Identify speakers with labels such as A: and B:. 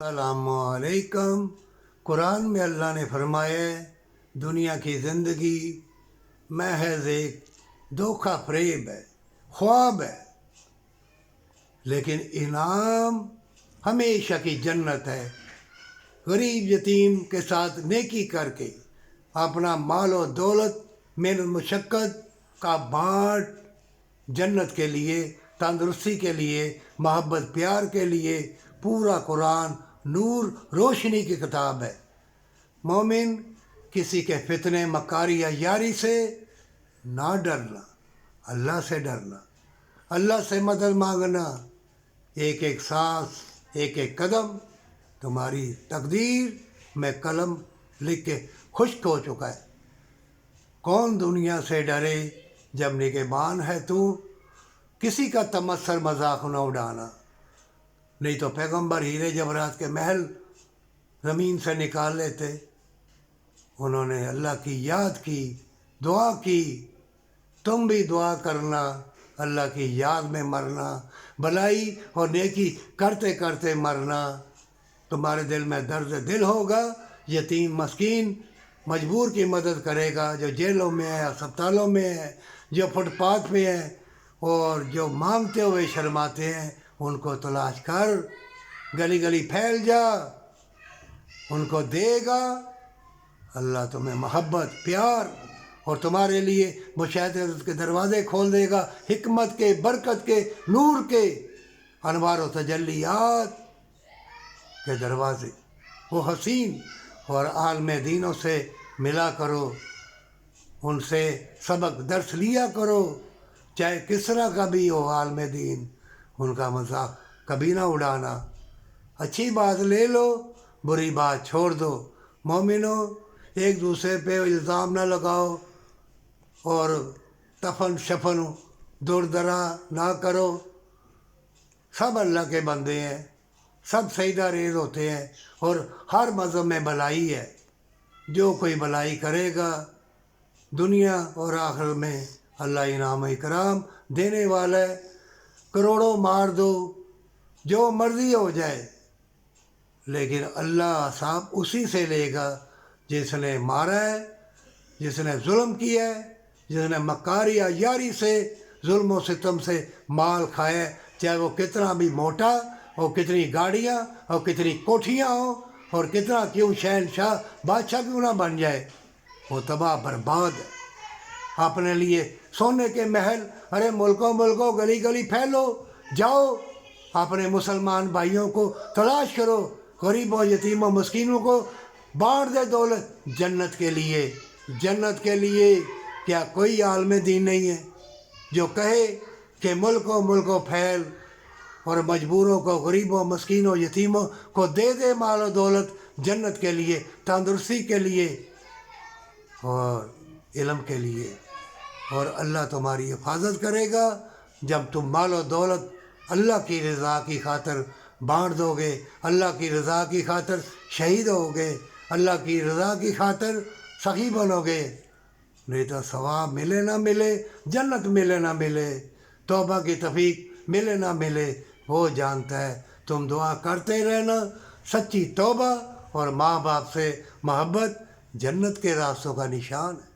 A: السلام علیکم۔ قرآن میں اللہ نے فرمایا ہے دنیا کی زندگی محض ایک دھوکہ فریب ہے، خواب ہے، لیکن انعام ہمیشہ کی جنت ہے۔ غریب یتیم کے ساتھ نیکی کر کے اپنا مال و دولت محنت مشقت کا بانٹ جنت کے لیے، تندرستی کے لیے، محبت پیار کے لیے۔ پورا قرآن نور روشنی کی کتاب ہے۔ مومن کسی کے فتنے مکاری یا یاری سے نہ ڈرنا، اللہ سے ڈرنا، اللہ سے مدد مانگنا۔ ایک ایک سانس، ایک ایک قدم تمہاری تقدیر میں قلم لکھ کے خشک ہو چکا ہے۔ کون دنیا سے ڈرے جب نگہبان ہے تو، کسی کا تمسخر مذاق نہ اڑانا۔ نہیں تو پیغمبر ہیرے جواہرات کے محل زمین سے نکال لیتے۔ انہوں نے اللہ کی یاد کی، دعا کی۔ تم بھی دعا کرنا، اللہ کی یاد میں مرنا، بھلائی اور نیکی کرتے کرتے مرنا۔ تمہارے دل میں درد دل ہوگا، یتیم مسکین مجبور کی مدد کرے گا، جو جیلوں میں ہے، ہسپتالوں میں ہے، جو فٹ پاتھ پہ ہیں اور جو مانگتے ہوئے شرماتے ہیں، ان کو تلاش کر، گلی گلی پھیل جا، ان کو دے گا۔ اللہ تمہیں محبت پیار اور تمہارے لیے مشاہدت کے دروازے کھول دے گا، حکمت کے، برکت کے، نور کے، انوار و تجلیات کے دروازے۔ وہ حسین اور عالم دینوں سے ملا کرو، ان سے سبق درس لیا کرو، چاہے کس طرح کا بھی ہو عالم دین، ان کا مذاق کبھی نہ اڑانا۔ اچھی بات لے لو، بری بات چھوڑ دو۔ مومنو، ایک دوسرے پہ الزام نہ لگاؤ اور تفن شفن دور درا نہ کرو۔ سب اللہ کے بندے ہیں، سب سجدہ ریز ہوتے ہیں، اور ہر مذہب میں بھلائی ہے۔ جو کوئی بھلائی کرے گا دنیا اور آخرت میں، اللہ انعام و اکرام دینے والا ہے۔ کروڑوں مار دو، جو مرضی ہو جائے، لیکن اللہ حساب اسی سے لے گا جس نے مارا ہے، جس نے ظلم کیا ہے، جس نے مکاری یا یاری سے، ظلم و ستم سے مال کھایا ہے، چاہے وہ کتنا بھی موٹا اور کتنی گاڑیاں اور کتنی کوٹھیاں ہوں اور کتنا کیوں شہنشاہ بادشاہ کیوں نہ بن جائے، وہ تباہ برباد ہے۔ اپنے لیے سونے کے محل، ارے ملکوں گلی گلی پھیلو، جاؤ اپنے مسلمان بھائیوں کو تلاش کرو، غریبوں یتیموں مسکینوں کو بانٹ دے دولت جنت کے لیے۔ جنت کے لیے کیا کوئی عالم دین نہیں ہے جو کہے کہ ملکوں پھیل اور مجبوروں کو، غریبوں مسکینوں یتیموں کو دے دے مال و دولت جنت کے لیے، تندرستی کے لیے اور علم کے لیے۔ اور اللہ تمہاری حفاظت کرے گا جب تم مال و دولت اللہ کی رضا کی خاطر بانٹ دو گے، اللہ کی رضا کی خاطر شہید ہوگے، اللہ کی رضا کی خاطر سخی بنو گے۔ نہیں تو ثواب ملے نہ ملے، جنت ملے نہ ملے، توبہ کی توفیق ملے نہ ملے، وہ جانتا ہے۔ تم دعا کرتے رہنا، سچی توبہ اور ماں باپ سے محبت جنت کے راستوں کا نشان ہے۔